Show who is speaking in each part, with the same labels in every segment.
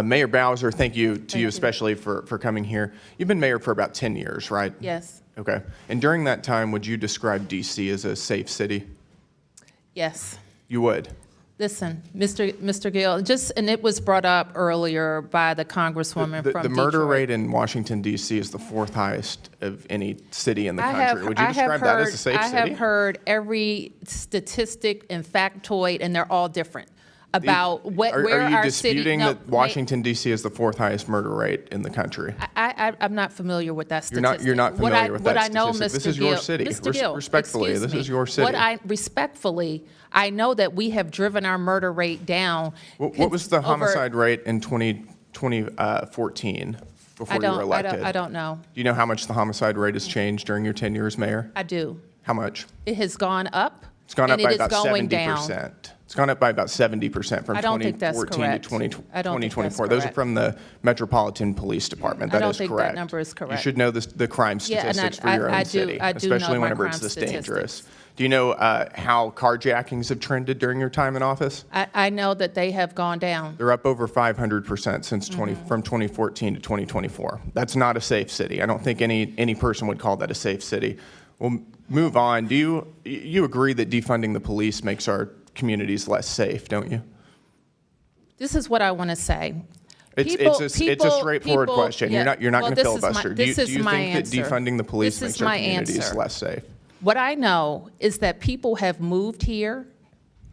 Speaker 1: Mayor Bowser, thank you to you especially for coming here. You've been mayor for about 10 years, right?
Speaker 2: Yes.
Speaker 1: Okay. And during that time, would you describe D.C. as a safe city?
Speaker 2: Yes.
Speaker 1: You would?
Speaker 2: Listen, Mr. Gill, and it was brought up earlier by the Congresswoman from
Speaker 1: The murder
Speaker 2: Detroit.
Speaker 1: rate in Washington, D.C. is the 4th highest of any city in the
Speaker 2: I
Speaker 1: country. Would you describe that as a safe city?
Speaker 2: I have heard every statistic and factoid, and they're all different about where our city.
Speaker 1: Are you disputing that Washington, D.C. is the 4th highest murder rate in the country?
Speaker 2: I'm not familiar with that statistic.
Speaker 1: You're not familiar with that
Speaker 2: What I know,
Speaker 1: statistic.
Speaker 2: Mr.
Speaker 1: This is your
Speaker 2: Gill,
Speaker 1: city.
Speaker 2: Mr. Gill,
Speaker 1: Respectfully,
Speaker 2: excuse
Speaker 1: this is
Speaker 2: me.
Speaker 1: your city.
Speaker 2: Respectfully, I know that we have driven our murder rate down.
Speaker 1: What was the homicide rate in 2014 before you were elected?
Speaker 2: I don't know.
Speaker 1: Do you know how much the homicide rate has changed during your 10 years as mayor?
Speaker 2: I do.
Speaker 1: How much?
Speaker 2: It has gone up.
Speaker 1: It's gone up by about
Speaker 2: going
Speaker 1: 70%.
Speaker 2: Down.
Speaker 1: It's gone up by about 70% from
Speaker 2: I don't think that's
Speaker 1: 2014 to
Speaker 2: correct. I don't think that's
Speaker 1: 2024. Those are
Speaker 2: correct.
Speaker 1: from the Metropolitan Police Department.
Speaker 2: I
Speaker 1: That
Speaker 2: don't
Speaker 1: is
Speaker 2: think that
Speaker 1: correct.
Speaker 2: number is correct.
Speaker 1: You should know the crime statistics for your own city,
Speaker 2: I do know
Speaker 1: especially
Speaker 2: my
Speaker 1: whenever it's
Speaker 2: crime
Speaker 1: this
Speaker 2: statistics.
Speaker 1: dangerous. Do you know how carjackings have trended during your time in office?
Speaker 2: I know that they have gone down.
Speaker 1: They're up over 500% since from 2014 to 2024. That's not a safe city. I don't think any person would call that a safe city. We'll move on. Do you agree that defunding the police makes our communities less safe, don't you?
Speaker 2: This is what I want to say.
Speaker 1: It's a straightforward question.
Speaker 2: Yeah.
Speaker 1: You're not
Speaker 2: Well,
Speaker 1: going to
Speaker 2: this is
Speaker 1: filibuster.
Speaker 2: this
Speaker 1: Do
Speaker 2: is
Speaker 1: you
Speaker 2: my
Speaker 1: think that
Speaker 2: answer.
Speaker 1: defunding the police
Speaker 2: This
Speaker 1: makes
Speaker 2: is
Speaker 1: our
Speaker 2: my
Speaker 1: communities
Speaker 2: answer.
Speaker 1: less safe?
Speaker 2: What I know is that people have moved here.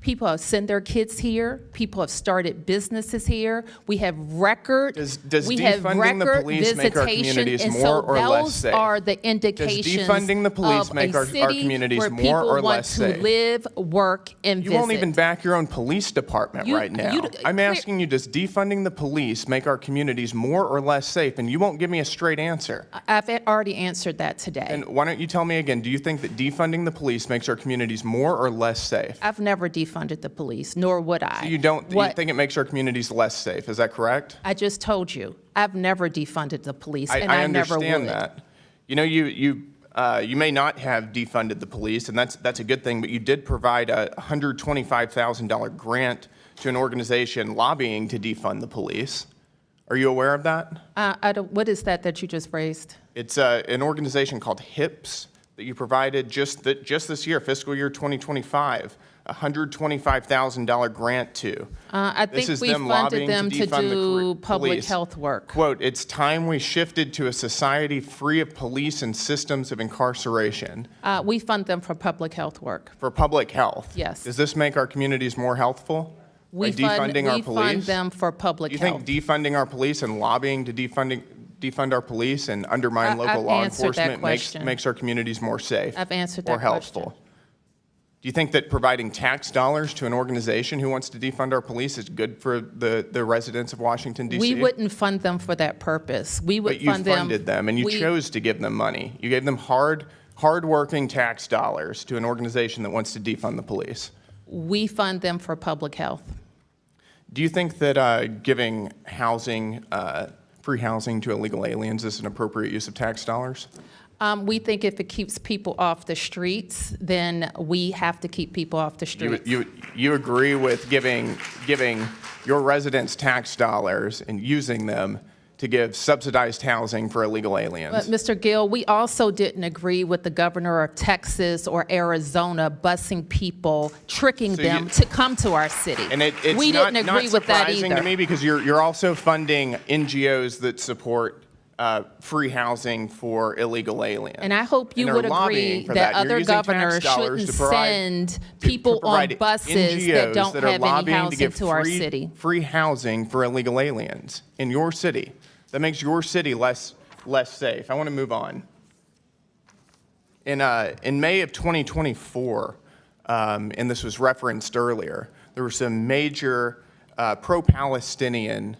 Speaker 2: People have sent their kids here. People have started businesses here. We have record.
Speaker 1: Does
Speaker 2: we have
Speaker 1: defunding the
Speaker 2: record
Speaker 1: police make our
Speaker 2: visitation,
Speaker 1: communities
Speaker 2: and
Speaker 1: more
Speaker 2: so
Speaker 1: or less
Speaker 2: those
Speaker 1: safe?
Speaker 2: are the indications.
Speaker 1: Does defunding the police
Speaker 2: of
Speaker 1: make
Speaker 2: a
Speaker 1: our
Speaker 2: city
Speaker 1: communities
Speaker 2: where
Speaker 1: more or
Speaker 2: people
Speaker 1: less
Speaker 2: want
Speaker 1: safe?
Speaker 2: to live, work, and
Speaker 1: You
Speaker 2: visit.
Speaker 1: won't even back your own police department right now. I'm
Speaker 2: clear-
Speaker 1: asking you, does defunding the police make our communities more or less safe? And you won't give me a straight answer.
Speaker 2: I've already answered that today.
Speaker 1: And why don't you tell me again, do you think that defunding the police makes our communities more or less safe?
Speaker 2: I've never defunded the police, nor would I.
Speaker 1: You think it makes our communities less safe, is that correct?
Speaker 2: I just told you, I've never defunded the police, and I never would.
Speaker 1: I understand that. You know, you may not have defunded the police, and that's a good thing, but you did provide a $125,000 grant to an organization lobbying to defund the police. Are you aware of that?
Speaker 2: What is that you just raised?
Speaker 1: It's an organization called HIPS that you provided just this year, fiscal year 2025. $125,000 grant to.
Speaker 2: I think we funded them to do public health work.
Speaker 1: Quote, it's time we shifted to a society free of police and systems of incarceration.
Speaker 2: We fund them for public health work.
Speaker 1: For public health?
Speaker 2: Yes.
Speaker 1: Does this make our communities more healthful?
Speaker 2: We
Speaker 1: fund
Speaker 2: them for public
Speaker 1: health.
Speaker 2: Do you
Speaker 1: think defunding our police and lobbying to defund our police and undermine local law enforcement makes our communities more safe?
Speaker 2: I've answered that
Speaker 1: or healthful?
Speaker 2: question.
Speaker 1: Do you think that providing tax dollars to an organization who wants to defund our police is good for the residents of Washington, D.C.?
Speaker 2: We wouldn't fund them for that purpose. We would fund them.
Speaker 1: But you funded them, and you chose to give them money. You gave them hard-working tax dollars to an organization that wants to defund the police.
Speaker 2: We fund them for public health.
Speaker 1: Do you think that giving housing, free housing to illegal aliens is an appropriate use of tax dollars?
Speaker 2: We think if it keeps people off the streets, then we have to keep people off the streets.
Speaker 1: You agree with giving your residents tax dollars and using them to give subsidized housing for illegal aliens?
Speaker 2: But Mr. Gill, we also didn't agree with the governor of Texas or Arizona busing people, tricking them to come to our city.
Speaker 1: And
Speaker 2: we didn't agree with that either.
Speaker 1: It's surprising to me because you're also funding NGOs that support free housing for illegal aliens.
Speaker 2: And I hope you would agree that other governors shouldn't send people on buses that don't have any housing to our city.
Speaker 1: Free housing for illegal aliens in your city. That makes your city less safe. I want to move on. In May of 2024, and this was referenced earlier, there were some major pro-Palestinian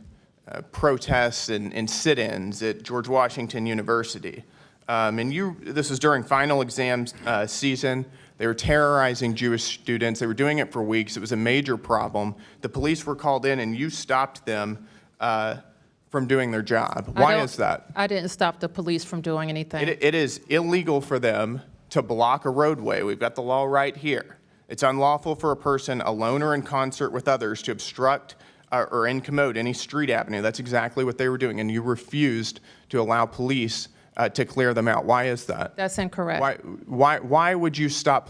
Speaker 1: protests and sit-ins at George Washington University. This was during final exam season. They were terrorizing Jewish students. They were doing it for weeks. It was a major problem. The police were called in, and you stopped them from doing their job. Why is that?
Speaker 2: I didn't stop the police from doing anything.
Speaker 1: It is illegal for them to block a roadway. We've got the law right here. It's unlawful for a person alone or in concert with others to obstruct or incommode any street avenue. That's exactly what they were doing, and you refused to allow police to clear them out. Why is that?
Speaker 2: That's incorrect.
Speaker 1: Why would you stop?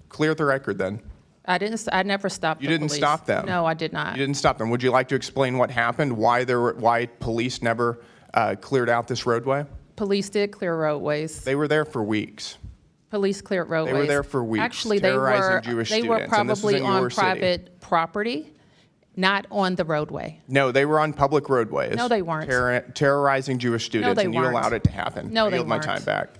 Speaker 1: Clear the record then.
Speaker 2: I never stopped the
Speaker 1: You didn't
Speaker 2: police.
Speaker 1: stop them.
Speaker 2: No, I did not.
Speaker 1: You didn't stop them. Would you like to explain what happened? Why police never cleared out this roadway?
Speaker 2: Police did clear roadways.
Speaker 1: They were there for weeks.
Speaker 2: Police cleared roadways.
Speaker 1: They were there for weeks,
Speaker 2: Actually,
Speaker 1: terrorizing Jewish
Speaker 2: they were
Speaker 1: students, and this is
Speaker 2: probably
Speaker 1: in your
Speaker 2: on
Speaker 1: city.
Speaker 2: private property, not on the roadway.
Speaker 1: No, they were on public roadways.
Speaker 2: No, they weren't.
Speaker 1: Terrorizing Jewish students,
Speaker 2: they
Speaker 1: and you
Speaker 2: weren't.
Speaker 1: allowed it to happen.
Speaker 2: No,
Speaker 1: I
Speaker 2: they
Speaker 1: yield my
Speaker 2: weren't.
Speaker 1: time back.